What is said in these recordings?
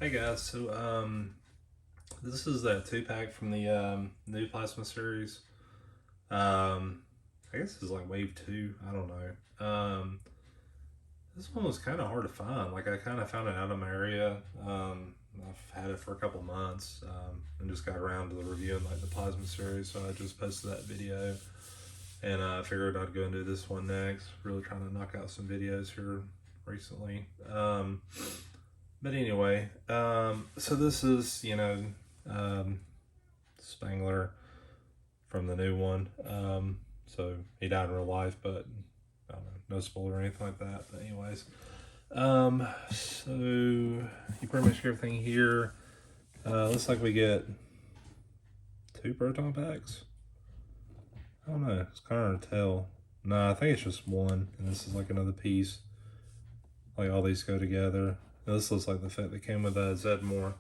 Hey guys, this is that 2-pack from the new plasma series. I guess it's like wave two. I don't know. This one was kind of hard to find. Like I kind of found it out of my area. I've had it for a couple months and just got around to the reviewing like the plasma series. So I just posted that video and I figured I'd go and do this one next. Really trying to knock out some videos here recently. But anyway, so this is, um, Spangler from the new one. So he died in real life, but I don't know, no spoiler or anything like that. But anyways, so you pretty much get everything here. Looks like we get 2 proton packs. I don't know. It's kind of hard to tell. No, I think it's just one, and this is like another piece. Like all these go together. This looks like the fit that came with Zedmore.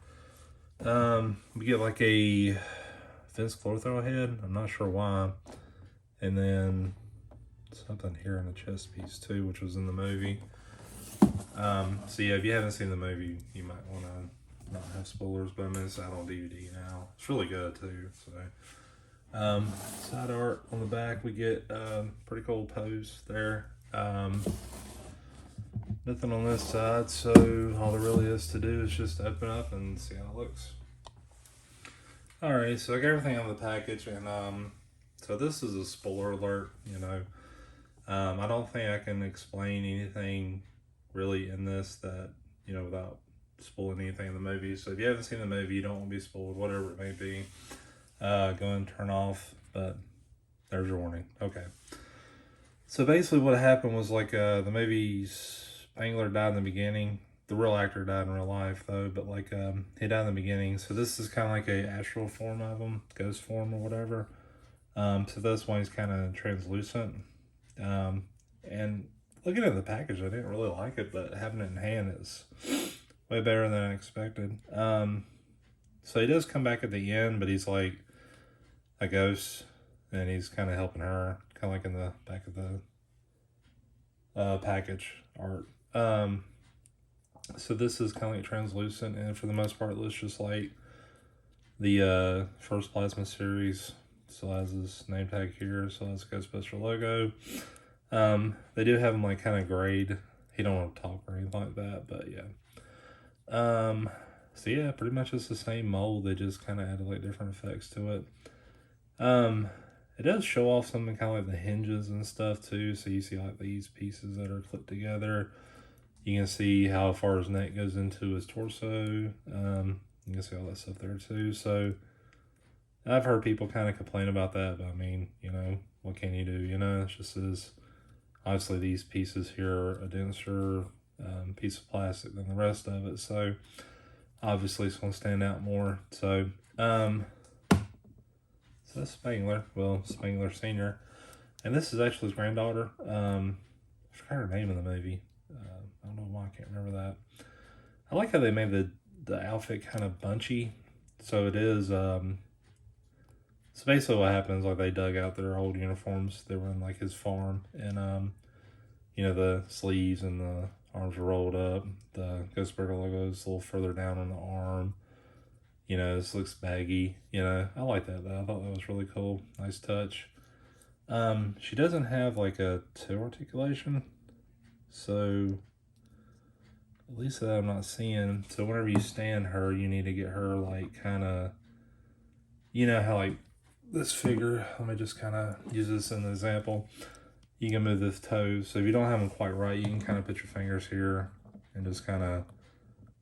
We get like a Vince Clortho head. I'm not sure why. And then something here in the chest piece too, which was in the movie. So yeah, if you haven't seen the movie, you might want to not have spoilers, but I mean it's out on DVD now. It's really good too. So side art on the back, we get pretty cool pose there. Nothing on this side, so all there really is to do is just open up and see how it looks. Alright, so I got everything out of the package, and so this is a spoiler alert, I don't think I can explain anything really in this that, without spoiling anything in the movie. So if you haven't seen the movie, you don't want to be spoiled, whatever it may be, go and turn off, but there's your warning. Okay. So basically what happened was like the movie's Spangler died in the beginning. The real actor died in real life though, but like he died in the beginning. So this is kind of like a astral form of him, ghost form or whatever. So that's why he's kind of translucent. And looking at the package, I didn't really like it, but having it in hand is way better than I expected. So he does come back at the end, but he's like a ghost, and he's kind of helping her, kind of like in the back of the package art. So this is kind of like translucent, and for the most part, it looks just like the first plasma series. Still has his name tag here, still has the Ghostbuster logo. They do have him like kind of grayed. He don't want to talk or anything like that, but yeah. So yeah, pretty much it's the same mold. They just kind of added like different effects to it. It does show off something kind of like the hinges and stuff too. So you see like these pieces that are clipped together. You can see how far his neck goes into his torso. You can see all that stuff there too. So I've heard people kind of complain about that, but I mean, what can you do? It's just as obviously these pieces here are a denser piece of plastic than the rest of it. So obviously it's going to stand out more. So, so that's Spangler. Well, Spangler Sr. And this is actually his granddaughter. I forgot her name in the movie. I don't know why I can't remember that. I like how they made the outfit kind of bunchy. So it is, so basically what happens, like they dug out their old uniforms. They were in like his farm, and the sleeves and the arms were rolled up. The Ghostburger logo is a little further down on the arm. This looks baggy. I like that though. I thought that was really cool. Nice touch. She doesn't have like a toe articulation, so at least that I'm not seeing. So whenever you stand her, you need to get her like kind of, how like this figure, let me just kind of use this as an example. You can move the toes. So if you don't have them quite right, you can kind of put your fingers here and just kind of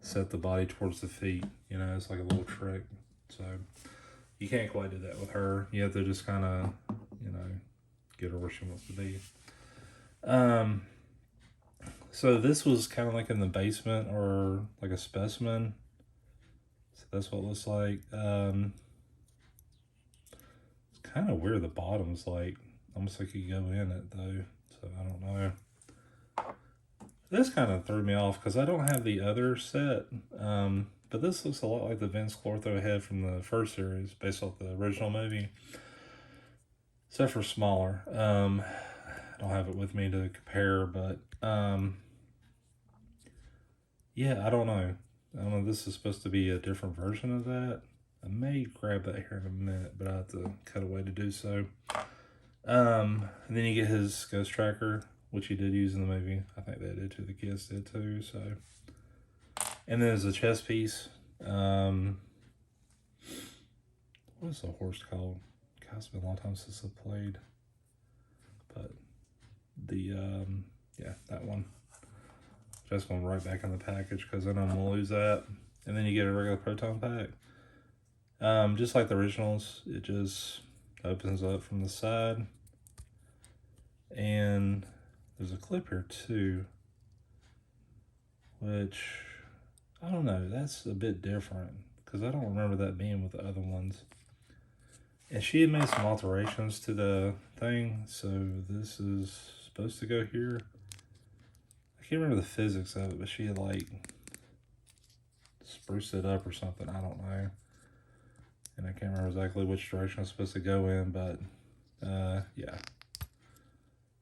set the body towards the feet. It's like a little trick. So you can't quite do that with her. You have to just kind of, get her where she wants to be. So this was kind of like in the basement or like a specimen. So that's what it looks like. It's kind of weird. The bottom's like almost like you go in it though. So I don't know. This kind of threw me off because I don't have the other set. But this looks a lot like the Vince Clortho head from the first series based off the original movie. Except for smaller. I don't have it with me to compare, but yeah, I don't know. I don't know, this is supposed to be a different version of that. I may grab that here in a minute, but I have to cut away to do so. And then you get his ghost tracker, which he did use in the movie. I think they did too. The kids did too. So, and then there's a chess piece. What is the horse called? God, it's been a long time since I played. But the yeah, that one. Just going right back in the package because then I'm gonna lose that. And then you get a regular proton pack. Just like the originals, it just opens up from the side. And there's a clip here too, which I don't know, that's a bit different because I don't remember that being with the other ones. And she had made some alterations to the thing, so this is supposed to go here. I can't remember the physics of it, but she had like spruced it up or something, I don't know. And I can't remember exactly which direction it's supposed to go in, but yeah.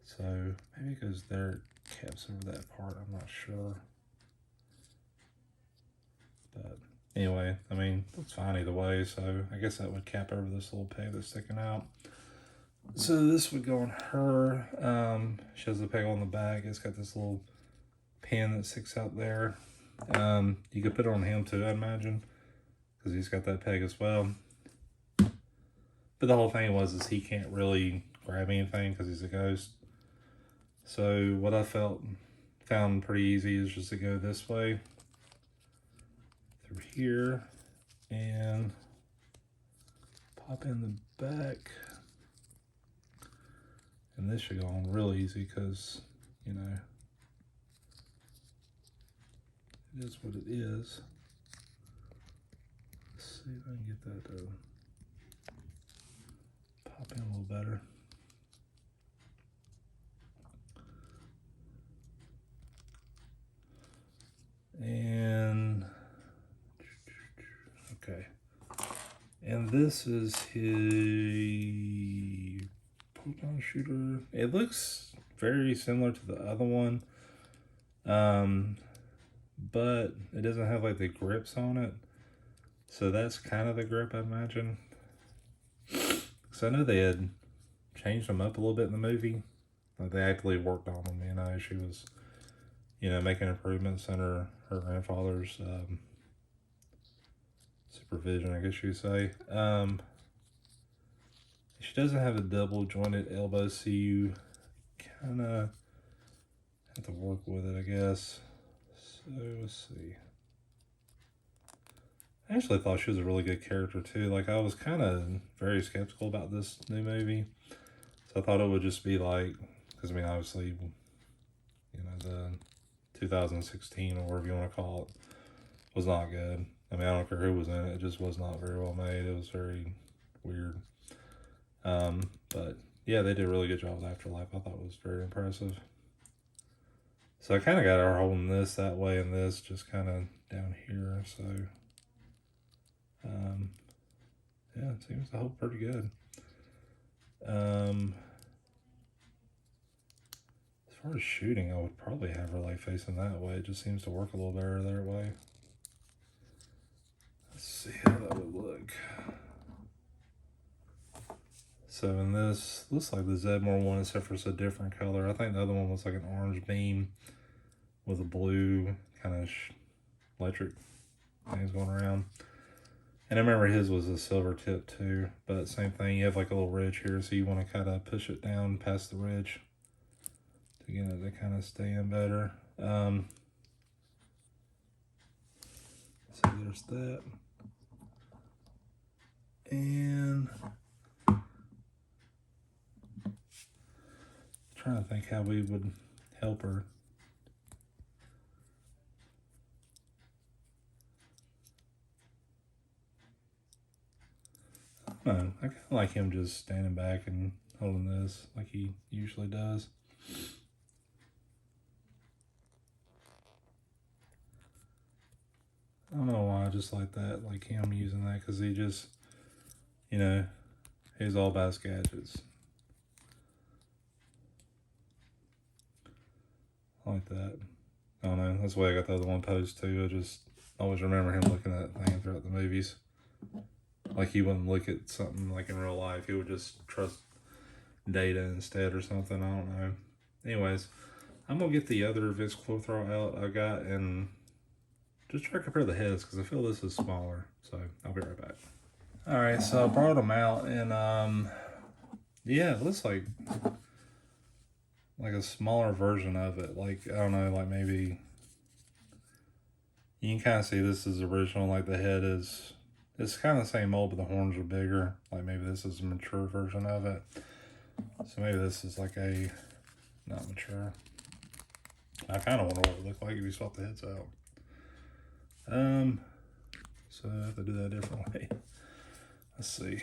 So maybe it goes there, caps over that part, I'm not sure. But anyway, I mean, it's fine either way, so I guess that would cap over this little peg that's sticking out. So this would go on her. She has the peg on the back. It's got this little pin that sticks out there. You could put it on him too, I imagine, because he's got that peg as well. But the whole thing is he can't really grab anything because he's a ghost. So what I found pretty easy is just to go this way through here and pop in the back. And this should go on real easy because, you know, it is what it is. Let's see if I can get that to pop in a little better. And okay, and this is his proton shooter. It looks very similar to the other one, but it doesn't have like the grips on it, so that's kind of the grip, I imagine. So I know they had changed them up a little bit in the movie. Like they actually worked on them, you know. She was, you know, making improvements under her grandfather's supervision, I guess you could say. She doesn't have a double jointed elbow, so you kind of have to work with it, I guess. So let's see. I actually thought she was a really good character too. Like I was kind of very skeptical about this new movie, so I thought it would just be like, because I mean obviously, you know, the 2016 or whatever you want to call it was not good. I mean I don't care who was in it, it just was not very well made. It was very weird. But yeah, they did a really good job with Afterlife. I thought it was very impressive. So I kind of got her holding this that way and this just kind of down here. So yeah, it seems to hold pretty good. As far as shooting, I would probably have her like facing that way. It just seems to work a little better that way. Let's see how that would look. So in this, looks like the Zedmore one, except for it's a different color. I think the other one was like an orange beam with a blue kind of electric things going around. And I remember his was a silver tip too, but same thing, you have like a little ridge here, so you want to kind of push it down past the ridge to get it to kind of stay in better. So there's that. And trying to think how we would help her. I kind of like him just standing back and holding this like he usually does. I don't know why I just like that, like him using that, because he just, you know, he's all about his gadgets. I like that. I don't know, that's the way I got the other one posed too. I just I always remember him looking at that thing throughout the movies. Like he wouldn't look at something like in real life. He would just trust data instead or something. I don't know. Anyways, I'm going to get the other Vince Clotho out I got and just try to compare the heads because I feel this is smaller. So I'll be right back. Alright, so I brought them out and yeah, it looks like a smaller version of it. Like, I don't know, like maybe you can kind of see this is original. Like the head is, it's kind of the same mold, but the horns are bigger. Like maybe this is a mature version of it. So maybe this is like a not mature. I kind of wonder what it would look like if you swap the heads out. So I have to do that a different way. Let's see.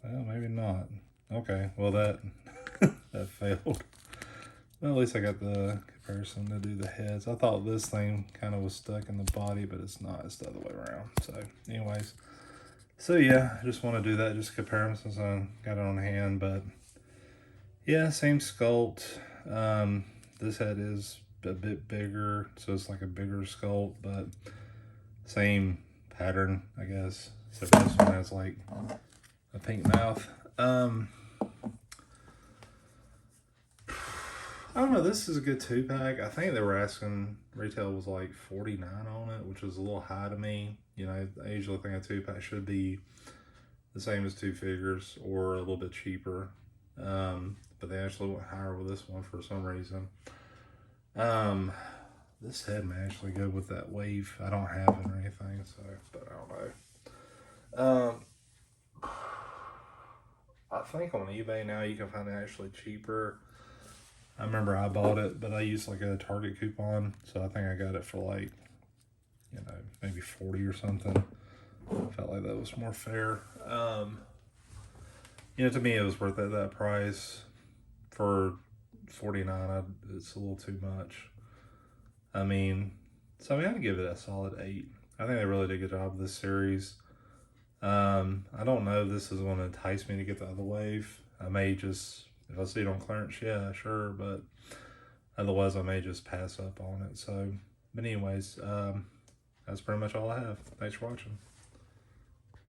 Well, maybe not. Okay, well that that failed. Well, at least I got the comparison to do the heads. I thought this thing kind of was stuck in the body, but it's not. It's the other way around. So, anyways. So, yeah, I just want to do that, just compare them since I got it on hand. But, yeah, same sculpt. This head is a bit bigger, so it's like a bigger sculpt, but same pattern, I guess. Except this one has, like, a pink mouth. I don't know, this is a good 2-pack. I think they were asking, retail was like $49 on it, which was a little high to me. You know, I usually think a 2-pack should be the same as 2 figures or a little bit cheaper. But they actually went higher with this one for some reason. This head may actually go with that wave. I don't have it or anything, so, but I don't know. I think on eBay now you can find it actually cheaper. I remember I bought it, but I used like a Target coupon, so I think I got it for like, you know, maybe 40 or something. I felt like that was more fair. You know, to me it was worth it, that price. For 49, it's a little too much. I mean, so I mean, I'd give it a solid 8. I think they really did a good job with this series. I don't know if this is going to entice me to get the other wave. I may just, if I see it on clearance, yeah, sure, but otherwise I may just pass up on it. So, but anyways, that's pretty much all I have. Thanks for watching.